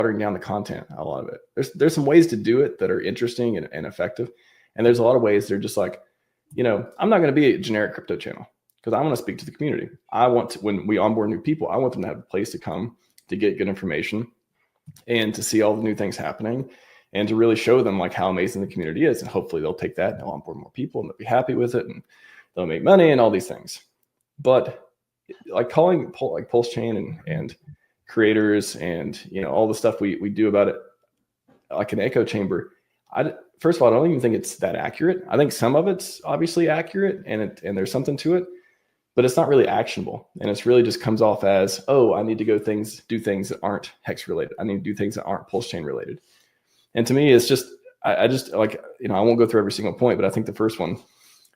watering down the content, a lot of it. There's some ways to do it that are interesting and effective. And there's a lot of ways they're just like, I'm not going to be a generic crypto channel because I want to speak to the community. I want to, when we onboard new people, I want them to have a place to come to get good information and to see all the new things happening and to really show them like how amazing the community is. And hopefully they'll take that and they'll onboard more people and they'll be happy with it and they'll make money and all these things. But like calling like PulseChain and creators and all the stuff we do about it like an echo chamber, first of all, I don't even think it's that accurate. I think some of it's obviously accurate and there's something to it, but it's not really actionable. And it's really just comes off as, oh, I need to do things that aren't hex related. I need to do things that aren't PulseChain related. And to me, it's just, I just like, I won't go through every single point, but I think the first one,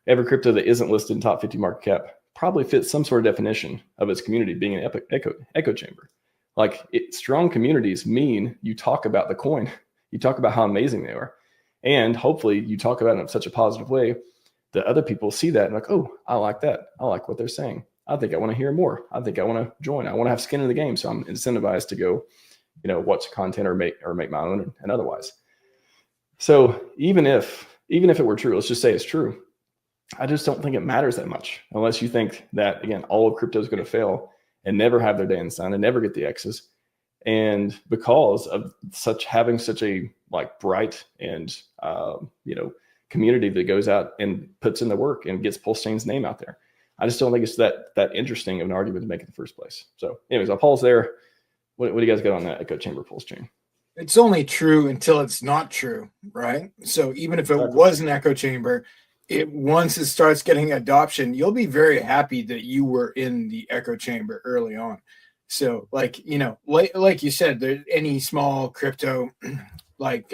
every crypto that isn't listed in top 50 market cap probably fits some sort of definition of its community being an echo chamber. Like strong communities mean you talk about the coin, you talk about how amazing they are. And hopefully you talk about it in such a positive way that other people see that and like, oh, I like that. I like what they're saying. I think I want to hear more. I think I want to join. I want to have skin in the game. So I'm incentivized to go, watch content or make my own and otherwise. So even if it were true, let's just say it's true. I just don't think it matters that much unless you think that, again, all of crypto is going to fail and never have their day in the sun and never get the X's. And because of having such a like bright and, community that goes out and puts in the work and gets PulseChain's name out there. I just don't think it's that interesting of an argument to make in the first place. So anyways, I'll pause there. What do you guys got on that echo chamber PulseChain? It's only true until it's not true, right? So even if it was an echo chamber, once it starts getting adoption, you'll be very happy that you were in the echo chamber early on. So like you said, there any small crypto like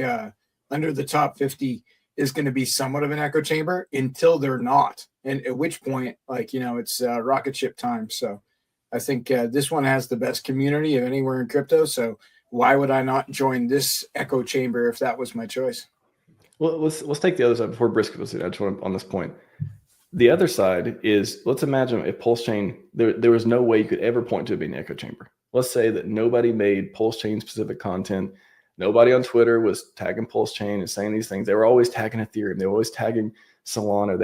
under the top 50 is going to be somewhat of an echo chamber until they're not, and at which point it's rocket ship time. So I think this one has the best community of anywhere in crypto. So why would I not join this echo chamber if that was my choice? Well, let's take the other side before Brisket was in. I just want on this point. The other side is, let's imagine if PulseChain, there was no way you could ever point to it being an echo chamber. Let's say that nobody made PulseChain specific content. Nobody on Twitter was tagging PulseChain and saying these things. They were always tagging Ethereum. They were always tagging Solana.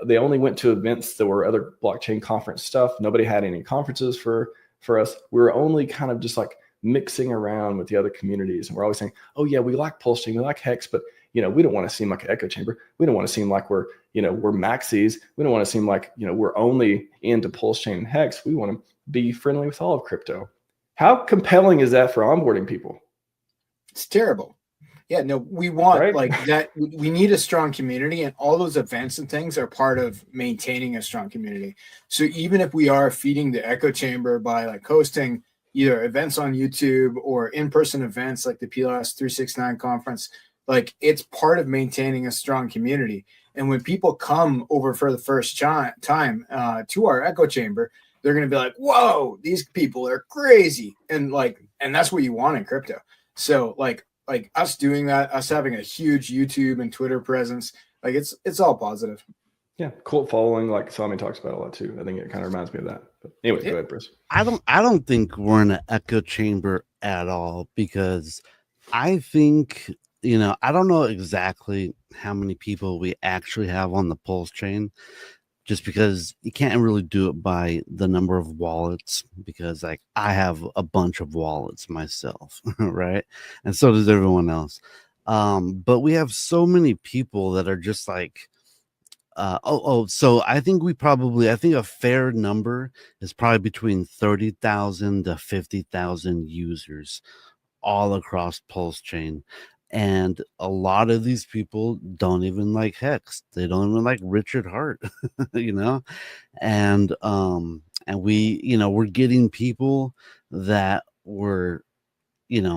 They only went to events that were other blockchain conference stuff. Nobody had any conferences for us. We were only kind of just like mixing around with the other communities. And we're always saying, oh yeah, we like PulseChain, we like Hex, but we don't want to seem like an echo chamber. We don't want to seem like we're Maxis. We don't want to seem like, we're only into PulseChain and Hex. We want to be friendly with all of crypto. How compelling is that for onboarding people? It's terrible. Yeah, no, we want like that. We need a strong community, and all those events and things are part of maintaining a strong community. So even if we are feeding the echo chamber by like hosting either events on YouTube or in-person events like the PLS 369 conference, like it's part of maintaining a strong community. And when people come over for the first time to our echo chamber, they're going to be like, whoa, these people are crazy. And that's what you want in crypto. So like us doing that, us having a huge YouTube and Twitter presence, like it's all positive. Yeah, cult following, like Sami talks about a lot too. I think it kind of reminds me of that. But anyway, go ahead, Bruce. I don't think we're in an echo chamber at all, because I think, I don't know exactly how many people we actually have on the PulseChain, just because you can't really do it by the number of wallets, because like I have a bunch of wallets myself, right? And so does everyone else. But we have so many people that are just like, so I think a fair number is probably between 30,000 to 50,000 users all across PulseChain. And a lot of these people don't even like Hex. They don't even like Richard Hart, and we're getting people that were,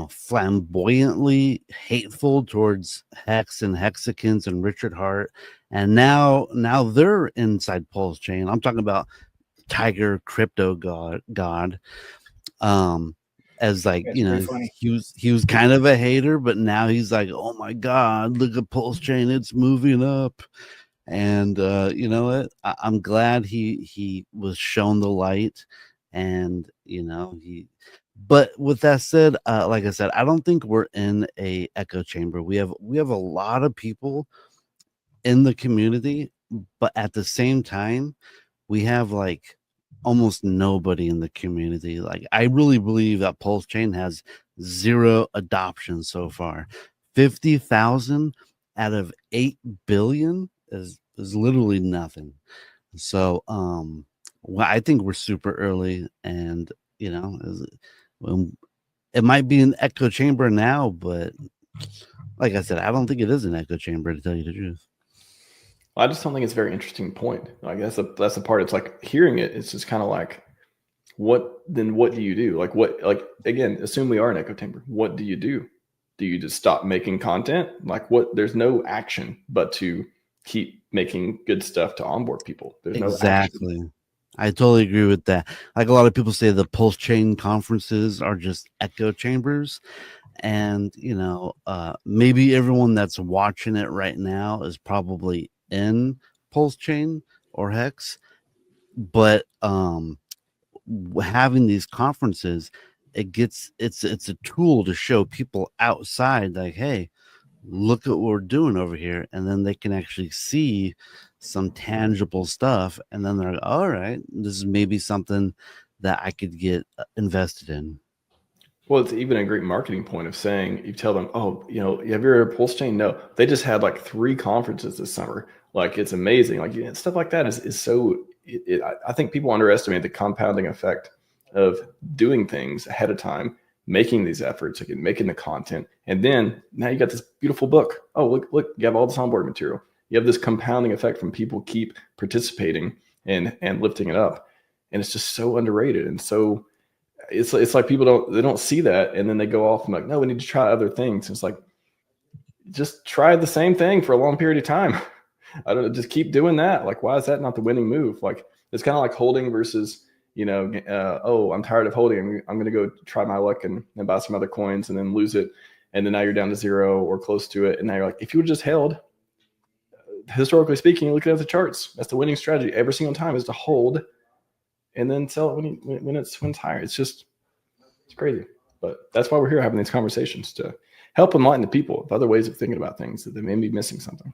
flamboyantly hateful towards Hex and Hexicans and Richard Hart. And now they're inside PulseChain. I'm talking about Tiger Crypto God. As like, he was kind of a hater, but now he's like, oh my God, look at PulseChain, it's moving up. And you know what? I'm glad he was shown the light, and But with that said, like I said, I don't think we're in a echo chamber. We have a lot of people in the community, but at the same time, we have like almost nobody in the community. Like I really believe that PulseChain has 0 adoption so far. 50,000 out of 8 billion is literally nothing. So well, I think we're super early, and you know, it might be an echo chamber now, but like I said, I don't think it is an echo chamber, to tell you the truth. I just don't think it's a very interesting point. Like that's the part. It's like hearing it. It's just kind of like, what do you do? Like again, assume we are an echo chamber. What do you do? Do you just stop making content? Like what? There's no action but to keep making good stuff to onboard people. There's Exactly. no action. I totally agree with that. Like a lot of people say the PulseChain conferences are just echo chambers. And you know, maybe everyone that's watching it right now is probably in PulseChain or Hex, but having these conferences, it's a tool to show people outside, like, hey, look at what we're doing over here, and then they can actually see some tangible stuff, and then they're like, all right, this is maybe something that I could get invested in. Well, it's even a great marketing point of saying, you tell them, oh, you know, have you ever heard of PulseChain? No, they just had like 3 conferences this summer. Like it's amazing. Like stuff like that is so. I think people underestimate the compounding effect of doing things ahead of time, making these efforts, again, making the content, and then now you got this beautiful book. Oh, look, you have all this onboard material. You have this compounding effect from people keep participating and lifting it up, and it's just so underrated and so. It's like people don't see that, and then they go off and like, no, we need to try other things. It's like, just try the same thing for a long period of time. I don't know, just keep doing that. Like, why is that not the winning move? Like, it's kind of like holding versus, you know, oh, I'm tired of holding. I'm going to go try my luck and buy some other coins and then lose it. And then now you're down to 0 or close to it. And now you're like, if you would just held, historically speaking, you look at the charts. That's the winning strategy every single time, is to hold and then sell it when it's higher. It's crazy. But that's why we're here having these conversations, to help enlighten the people of other ways of thinking about things, that they may be missing something.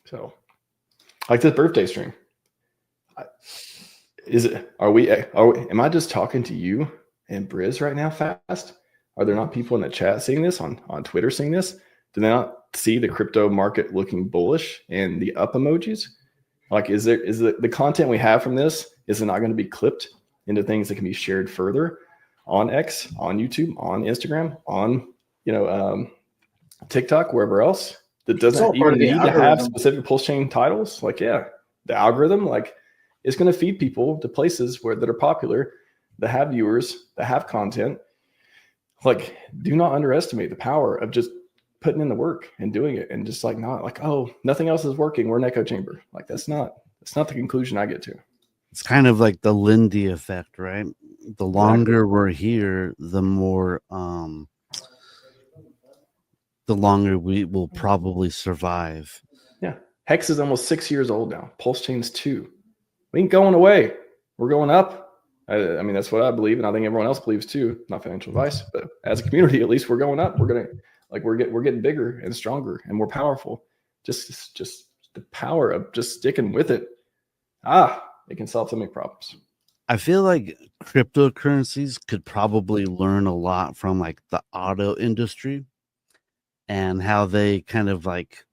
So, like this birthday stream, am I just talking to you and Briz right now fast? Are there not people in the chat seeing this, on Twitter seeing this? Do they not see the crypto market looking bullish and the up emojis? Like, is the content we have from this, is it not going to be clipped into things that can be shared further on X, on YouTube, on Instagram, on, you know, TikTok, wherever else, that doesn't even need to have specific PulseChain titles? Like, yeah, the algorithm, like, it's going to feed people to places that are popular, that have viewers, that have content. Like, do not underestimate the power of just putting in the work and doing it, and just like, not like, oh, nothing else is working, we're an echo chamber. Like, that's not the conclusion I get to. It's kind of like the Lindy effect, right? The longer we're here, the more the longer we will probably survive. Yeah. Hex is almost 6 years old now. PulseChain's 2. We ain't going away. We're going up. I mean, that's what I believe, and I think everyone else believes too. Not financial advice, but as a community, at least we're going up. We're getting bigger and stronger and more powerful. Just the power of just sticking with it. It can solve so many problems. I feel like cryptocurrencies could probably learn a lot from like the auto industry, and how they kind of like,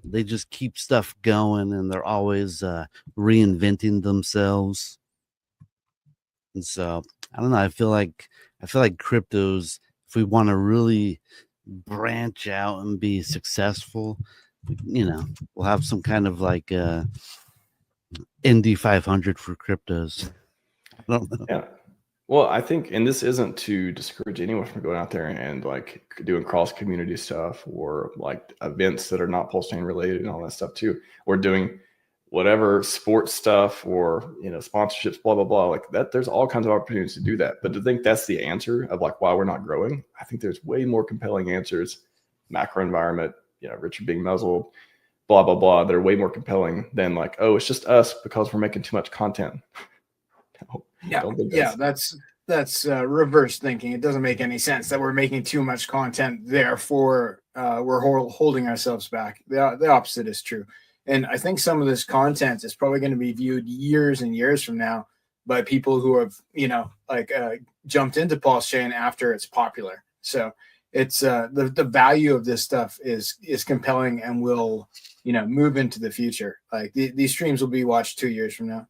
they just keep stuff going, and they're always reinventing themselves. And so I don't know. I feel like cryptos, if we want to really branch out and be successful, you know, we'll have some kind of like Indy 500 for cryptos. I don't know. Yeah. Well, I think, and this isn't to discourage anyone from going out there and like doing cross community stuff, or like events that are not PulseChain related and all that stuff too, or doing whatever sports stuff, or, you know, sponsorships, blah, blah, blah, like that. There's all kinds of opportunities to do that. But to think that's the answer of like why we're not growing, I think there's way more compelling answers. Macro environment, you know, Richard being muzzled, blah, blah, blah. They're way more compelling than like, oh, it's just us because we're making too much content. Yeah, that's that's reverse thinking. It doesn't make any sense that we're making too much content, therefore we're holding ourselves back. The opposite is true. And I think some of this content is probably going to be viewed years and years from now by people who have, jumped into PulseChain after it's popular. So it's the value of this stuff is compelling and will, move into the future. Like these streams will be watched 2 years from now.